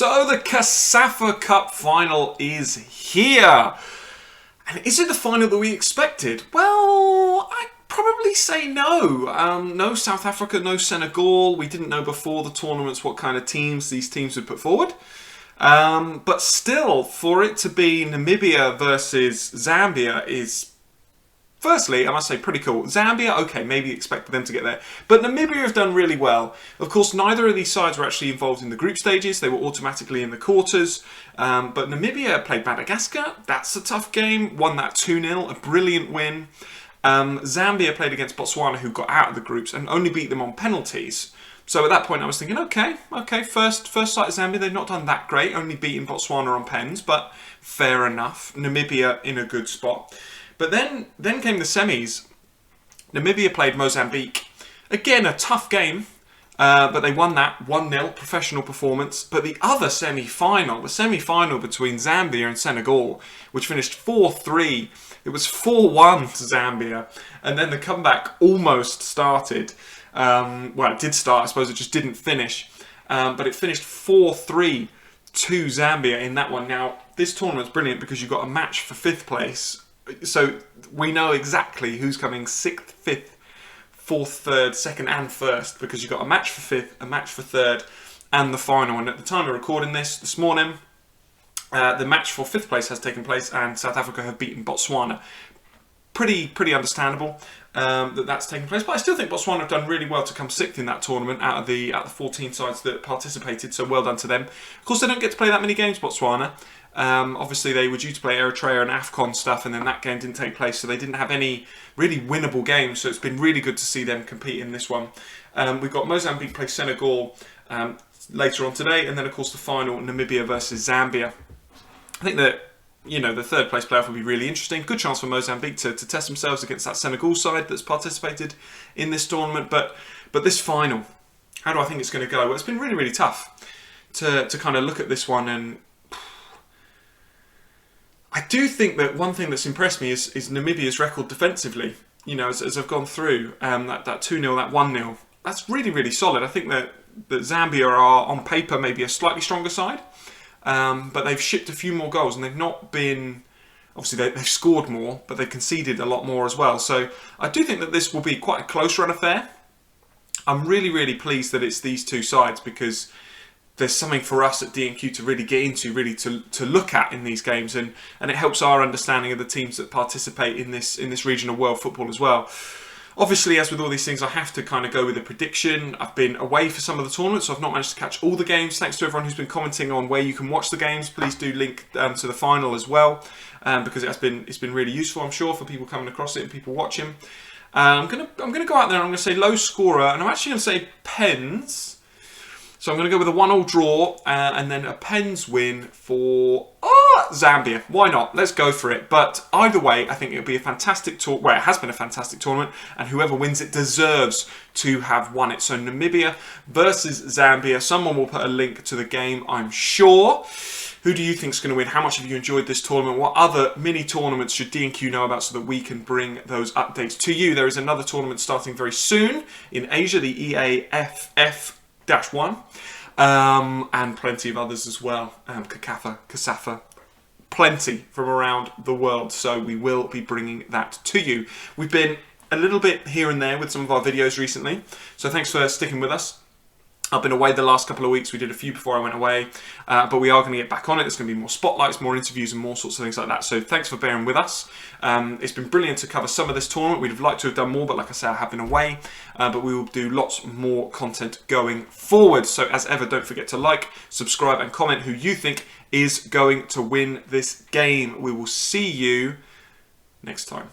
So the COSAFA Cup final is here. And is it the final that we expected? Well, I'd probably say no. No South Africa, no Senegal. We didn't know before the tournaments what kind of teams these teams would put forward. But still, for it to be Namibia versus Zambia is, firstly, I must say, pretty cool. Zambia, okay, maybe expected them to get there. But Namibia have done really well. Of course, neither of these sides were actually involved in the group stages. They were automatically in the quarters. But Namibia played Madagascar. That's a tough game. Won that 2-0, a brilliant win. Zambia played against Botswana, who got out of the groups, and only beat them on penalties. So at that point, I was thinking, okay, first sight of Zambia, they've not done that great, only beating Botswana on pens, but fair enough. Namibia in a good spot. But then came the semis. Namibia played Mozambique. Again, a tough game, but they won that 1-0, professional performance. But the other semi-final, the semi-final between Zambia and Senegal, which finished 4-3, it was 4-1 to Zambia. And then the comeback almost started. Well, it did start, I suppose it just didn't finish. But it finished 4-3 to Zambia in that one. Now, this tournament's brilliant because you've got a match for 5th place. So we know exactly who's coming 6th, 5th, 4th, 3rd, 2nd and 1st, because you've got a match for 5th, a match for 3rd and the final. And at the time of recording this morning, the match for 5th place has taken place and South Africa have beaten Botswana. Pretty understandable that's taken place, but I still think Botswana have done really well to come 6th in that tournament out of the 14 sides that participated, so well done to them. Of course, they don't get to play that many games, Botswana. Obviously, they were due to play Eritrea and AFCON stuff, and then that game didn't take place, so they didn't have any really winnable games, so it's been really good to see them compete in this one. We've got Mozambique play Senegal later on today, and then, of course, the final, Namibia versus Zambia. I think that, you know, the 3rd place playoff will be really interesting. Good chance for Mozambique to test themselves against that Senegal side that's participated in this tournament. But this final, how do I think it's going to go? Well, it's been really, really tough to kind of look at this one. And I do think that one thing that's impressed me is Namibia's record defensively. You know, as I've gone through, that 2-0, that 1-0, that's really, really solid. I think that Zambia are, on paper, maybe a slightly stronger side. But they've shipped a few more goals and they've not been... Obviously, they've scored more, but they've conceded a lot more as well. So I do think that this will be quite a close run affair. I'm really, really pleased that it's these two sides because there's something for us at D&Q to really get into, really to look at in these games. And it helps our understanding of the teams that participate in this region of world football as well. Obviously, as with all these things, I have to kind of go with a prediction. I've been away for some of the tournaments, so I've not managed to catch all the games. Thanks to everyone who's been commenting on where you can watch the games. Please do link to the final as well, because it's been really useful, I'm sure, for people coming across it and people watching. I'm gonna go out there and I'm gonna say low scorer, and I'm actually gonna say pens. So I'm going to go with a 1-1 draw and then a pens win for Zambia. Why not? Let's go for it. But either way, I think it'll be a fantastic tournament. Well, it has been a fantastic tournament, and whoever wins it deserves to have won it. So Namibia versus Zambia. Someone will put a link to the game, I'm sure. Who do you think is going to win? How much have you enjoyed this tournament? What other mini tournaments should D&Q know about so that we can bring those updates to you? There is another tournament starting very soon in Asia, the EAFF-1, and plenty of others as well. COSAFA, plenty from around the world. So we will be bringing that to you. We've been a little bit here and there with some of our videos recently, so thanks for sticking with us. I've been away the last couple of weeks. We did a few before I went away, but we are going to get back on it. There's going to be more spotlights, more interviews and more sorts of things like that. So thanks for bearing with us. It's been brilliant to cover some of this tournament. We'd have liked to have done more, but like I say, I have been away. But we will do lots more content going forward. So as ever, don't forget to like, subscribe and comment who you think is going to win this game. We will see you next time.